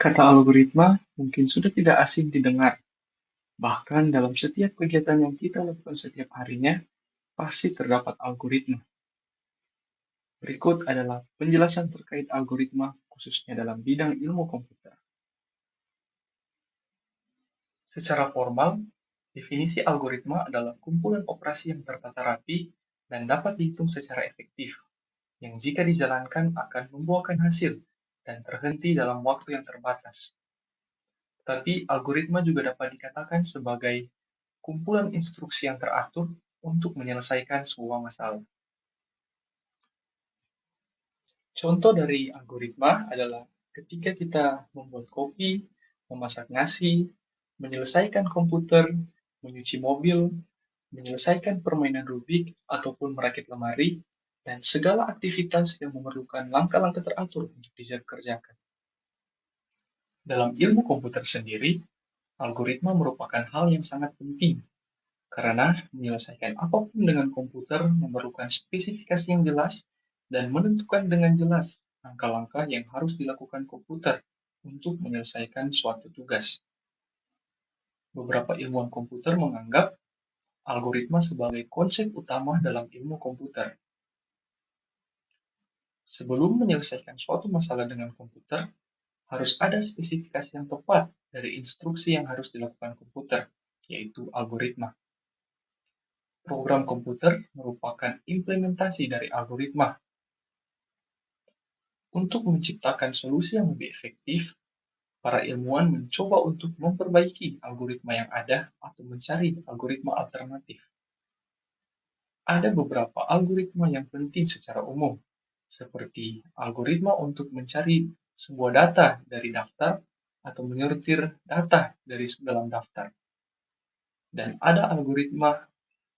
Kata algoritma mungkin sudah tidak asing didengar, bahkan dalam setiap kegiatan yang kita lakukan setiap harinya, pasti terdapat algoritma. Berikut adalah penjelasan terkait algoritma, khususnya dalam bidang ilmu komputer. Secara formal, definisi algoritma adalah kumpulan operasi yang tertata rapi dan dapat dihitung secara efektif, yang jika dijalankan akan membuahkan hasil dan terhenti dalam waktu yang terbatas. Tetapi algoritma juga dapat dikatakan sebagai kumpulan instruksi yang teratur untuk menyelesaikan sebuah masalah. Contoh dari algoritma adalah ketika kita membuat kopi, memasak nasi, menyelesaikan komputer, menyuci mobil, menyelesaikan permainan Rubik, ataupun merakit lemari, dan segala aktivitas yang memerlukan langkah-langkah teratur untuk dikerjakan. Dalam ilmu komputer sendiri, algoritma merupakan hal yang sangat penting karena menyelesaikan apapun dengan komputer memerlukan spesifikasi yang jelas dan menentukan dengan jelas langkah-langkah yang harus dilakukan komputer untuk menyelesaikan suatu tugas. Beberapa ilmuwan komputer menganggap algoritma sebagai konsep utama dalam ilmu komputer. Sebelum menyelesaikan suatu masalah dengan komputer, harus ada spesifikasi yang tepat dari instruksi yang harus dilakukan komputer, yaitu algoritma. Program komputer merupakan implementasi dari algoritma. Untuk menciptakan solusi yang lebih efektif, para ilmuwan mencoba untuk memperbaiki algoritma yang ada atau mencari algoritma alternatif. Ada beberapa algoritma yang penting secara umum, seperti algoritma untuk mencari sebuah data dari daftar atau menyortir data dari dalam daftar. Dan ada algoritma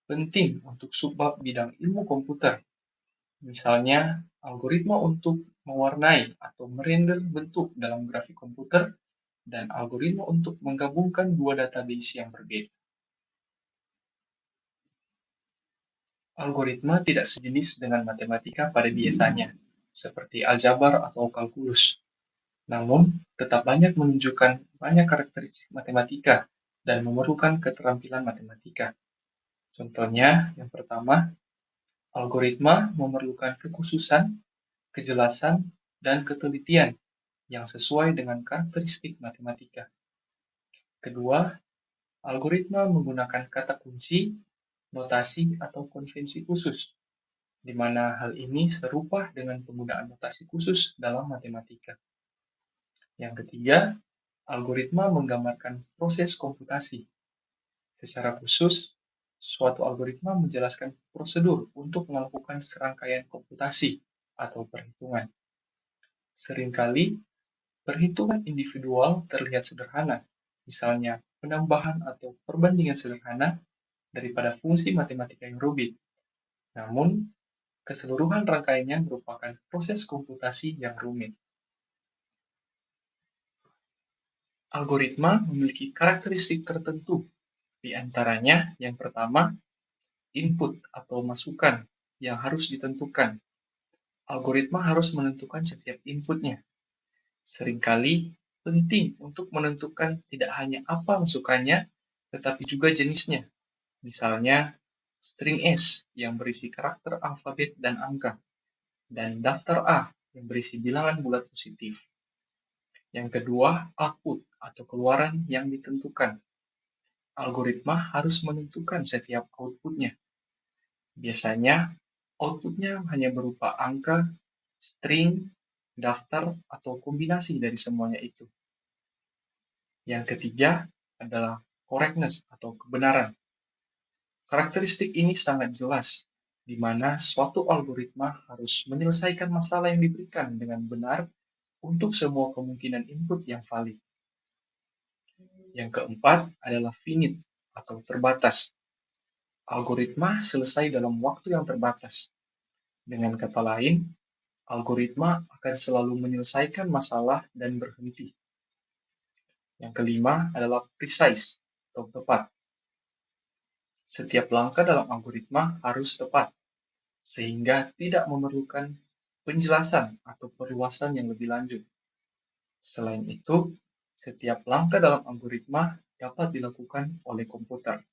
penting untuk subbab bidang ilmu komputer, misalnya algoritma untuk mewarnai atau merender bentuk dalam grafik komputer dan algoritma untuk menggabungkan dua database yang berbeda. Algoritma tidak sejenis dengan matematika pada biasanya, seperti aljabar atau kalkulus. Namun, tetap banyak menunjukkan banyak karakteristik matematika dan memerlukan keterampilan matematika. Contohnya, yang pertama, algoritma memerlukan kekhususan, kejelasan, dan ketelitian yang sesuai dengan karakteristik matematika. Kedua, algoritma menggunakan kata kunci, notasi, atau konvensi khusus, di mana hal ini serupa dengan penggunaan notasi khusus dalam matematika. Yang ketiga, algoritma menggambarkan proses komputasi. Secara khusus, suatu algoritma menjelaskan prosedur untuk melakukan serangkaian komputasi atau perhitungan. Seringkali, perhitungan individual terlihat sederhana, misalnya penambahan atau perbandingan sederhana daripada fungsi matematika yang rumit. Namun, keseluruhan rangkaiannya merupakan proses komputasi yang rumit. Algoritma memiliki karakteristik tertentu, di antaranya yang pertama, input atau masukan yang harus ditentukan. Algoritma harus menentukan setiap inputnya. Seringkali penting untuk menentukan tidak hanya apa masukannya, tetapi juga jenisnya. Misalnya, string S yang berisi karakter alfabet dan angka, dan daftar A yang berisi bilangan bulat positif. Yang kedua, output atau keluaran yang ditentukan. Algoritma harus menentukan setiap outputnya. Biasanya, outputnya hanya berupa angka, string, daftar, atau kombinasi dari semuanya itu. Yang ketiga adalah correctness atau kebenaran. Karakteristik ini sangat jelas, di mana suatu algoritma harus menyelesaikan masalah yang diberikan dengan benar untuk semua kemungkinan input yang valid. Yang keempat adalah finite atau terbatas. Algoritma selesai dalam waktu yang terbatas. Dengan kata lain, algoritma akan selalu menyelesaikan masalah dan berhenti. Yang kelima adalah precise atau tepat. Setiap langkah dalam algoritma harus tepat, sehingga tidak memerlukan penjelasan atau perluasan yang lebih lanjut. Selain itu, setiap langkah dalam algoritma dapat dilakukan oleh komputer.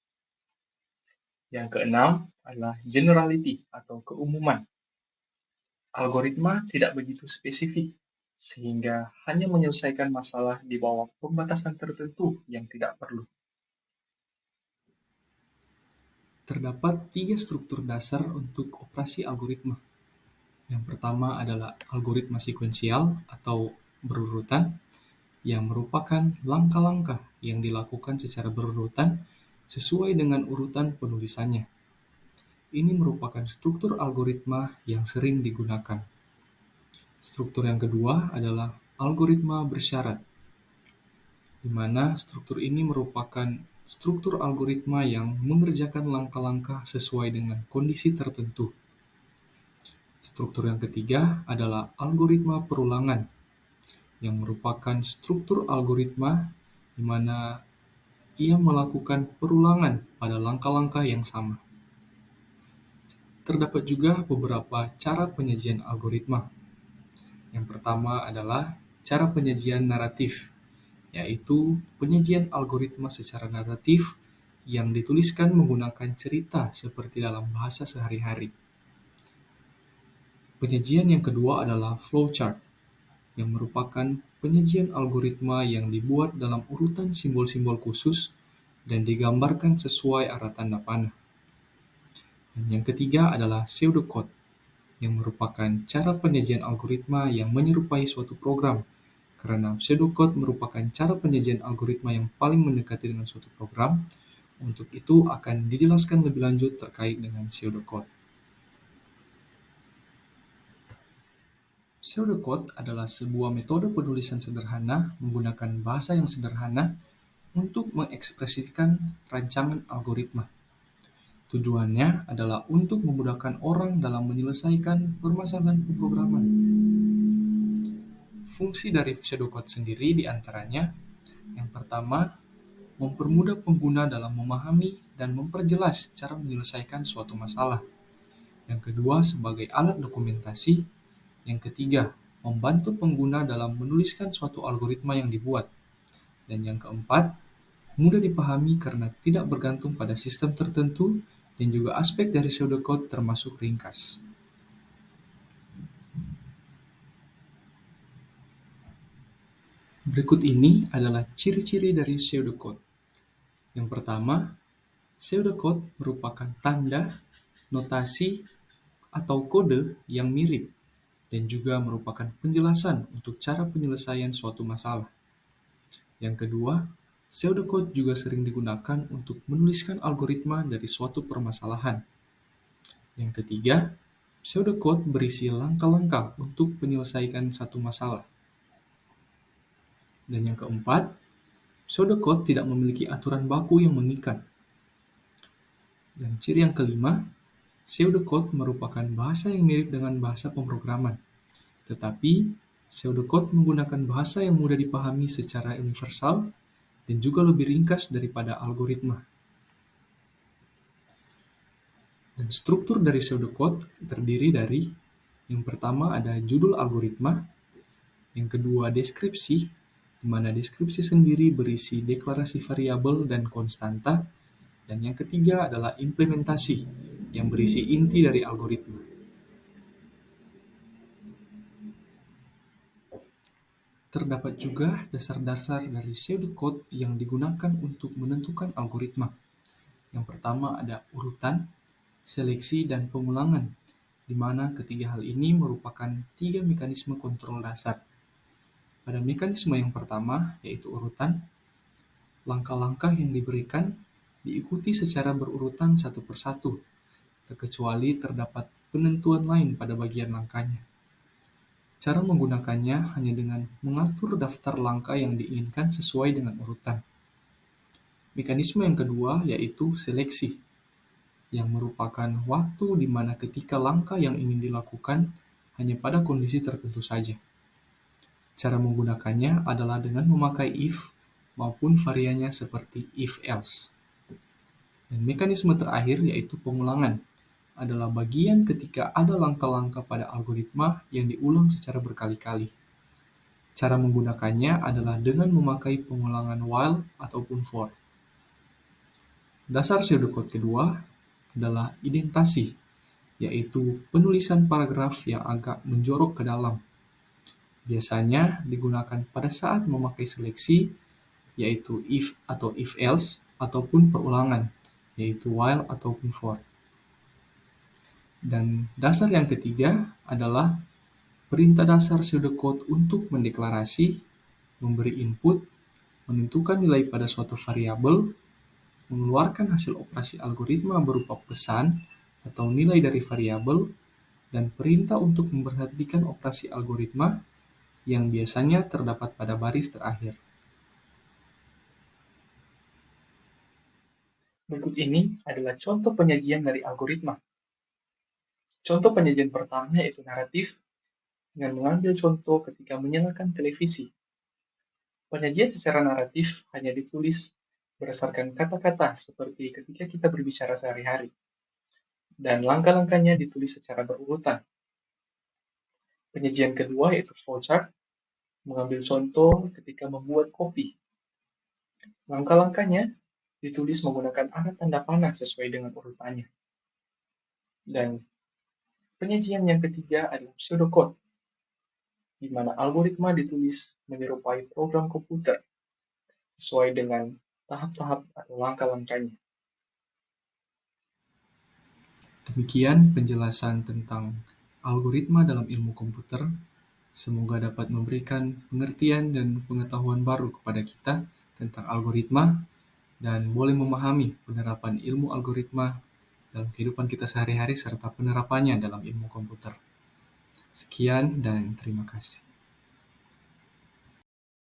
Yang keenam adalah generality atau keumuman. Algoritma tidak begitu spesifik, sehingga hanya menyelesaikan masalah di bawah pembatasan tertentu yang tidak perlu. Terdapat tiga struktur dasar untuk operasi algoritma. Yang pertama adalah algoritma sekuensial atau berurutan, yang merupakan langkah-langkah yang dilakukan secara berurutan sesuai dengan urutan penulisannya. Ini merupakan struktur algoritma yang sering digunakan. Struktur yang kedua adalah algoritma bersyarat, di mana struktur ini merupakan struktur algoritma yang mengerjakan langkah-langkah sesuai dengan kondisi tertentu. Struktur yang ketiga adalah algoritma perulangan, yang merupakan struktur algoritma di mana ia melakukan perulangan pada langkah-langkah yang sama. Terdapat juga beberapa cara penyajian algoritma. Yang pertama adalah cara penyajian naratif, yaitu penyajian algoritma secara naratif yang dituliskan menggunakan cerita seperti dalam bahasa sehari-hari. Penyajian yang kedua adalah flowchart, yang merupakan penyajian algoritma yang dibuat dalam urutan simbol-simbol khusus dan digambarkan sesuai arah tanda panah. Dan yang ketiga adalah pseudocode, yang merupakan cara penyajian algoritma yang menyerupai suatu program, karena pseudocode merupakan cara penyajian algoritma yang paling mendekati dengan suatu program. Untuk itu akan dijelaskan lebih lanjut terkait dengan pseudocode. Pseudocode adalah sebuah metode penulisan sederhana menggunakan bahasa yang sederhana untuk mengekspresikan rancangan algoritma. Tujuannya adalah untuk memudahkan orang dalam menyelesaikan permasalahan pemrograman. Fungsi dari pseudocode sendiri diantaranya, yang pertama, mempermudah pengguna dalam memahami dan memperjelas cara menyelesaikan suatu masalah. Yang kedua, sebagai alat dokumentasi. Yang ketiga, membantu pengguna dalam menuliskan suatu algoritma yang dibuat. Dan yang keempat, mudah dipahami karena tidak bergantung pada sistem tertentu dan juga aspek dari pseudocode termasuk ringkas. Berikut ini adalah ciri-ciri dari pseudocode. Yang pertama, pseudocode merupakan tanda, notasi, atau kode yang mirip dan juga merupakan penjelasan untuk cara penyelesaian suatu masalah. Yang kedua, pseudocode juga sering digunakan untuk menuliskan algoritma dari suatu permasalahan. Yang ketiga, pseudocode berisi langkah-langkah untuk menyelesaikan satu masalah. Dan yang keempat, pseudocode tidak memiliki aturan baku yang mengikat. Dan ciri yang kelima, pseudocode merupakan bahasa yang mirip dengan bahasa pemrograman. Tetapi, pseudocode menggunakan bahasa yang mudah dipahami secara universal dan juga lebih ringkas daripada algoritma. Dan struktur dari pseudocode terdiri dari, yang pertama ada judul algoritma, yang kedua deskripsi, di mana deskripsi sendiri berisi deklarasi variabel dan konstanta, dan yang ketiga adalah implementasi, yang berisi inti dari algoritma. Terdapat juga dasar-dasar dari pseudocode yang digunakan untuk menentukan algoritma. Yang pertama ada urutan, seleksi, dan pengulangan, di mana ketiga hal ini merupakan tiga mekanisme kontrol dasar. Pada mekanisme yang pertama, yaitu urutan, langkah-langkah yang diberikan diikuti secara berurutan satu persatu, terkecuali terdapat penentuan lain pada bagian langkahnya. Cara menggunakannya hanya dengan mengatur daftar langkah yang diinginkan sesuai dengan urutan. Mekanisme yang kedua yaitu seleksi, yang merupakan waktu di mana ketika langkah yang ingin dilakukan hanya pada kondisi tertentu saja. Cara menggunakannya adalah dengan memakai if maupun variannya seperti if-else. Dan mekanisme terakhir yaitu pengulangan, adalah bagian ketika ada langkah-langkah pada algoritma yang diulang secara berkali-kali. Cara menggunakannya adalah dengan memakai pengulangan while ataupun for. Dasar pseudocode kedua adalah indentasi, yaitu penulisan paragraf yang agak menjorok ke dalam. Biasanya digunakan pada saat memakai seleksi, yaitu if atau if else, ataupun perulangan, yaitu while ataupun for. Dan dasar yang ketiga adalah perintah dasar pseudocode untuk mendeklarasi, memberi input, menentukan nilai pada suatu variabel, mengeluarkan hasil operasi algoritma berupa pesan atau nilai dari variabel, dan perintah untuk memberhentikan operasi algoritma yang biasanya terdapat pada baris terakhir. Berikut ini adalah contoh penyajian dari algoritma. Contoh penyajian pertama yaitu naratif dengan mengambil contoh ketika menyalakan televisi. Penyajian secara naratif hanya ditulis berdasarkan kata-kata seperti ketika kita berbicara sehari-hari, dan langkah-langkahnya ditulis secara berurutan. Penyajian kedua yaitu flowchart, mengambil contoh ketika membuat kopi. Langkah-langkahnya ditulis menggunakan arah tanda panah sesuai dengan urutannya. Dan penyajian yang ketiga adalah pseudocode, di mana algoritma ditulis menyerupai program komputer sesuai dengan tahap-tahap atau langkah-langkahnya. Demikian penjelasan tentang algoritma dalam ilmu komputer. Semoga dapat memberikan pengertian dan pengetahuan baru kepada kita tentang algoritma dan boleh memahami penerapan ilmu algoritma dalam kehidupan kita sehari-hari serta penerapannya dalam ilmu komputer. Sekian dan terima kasih.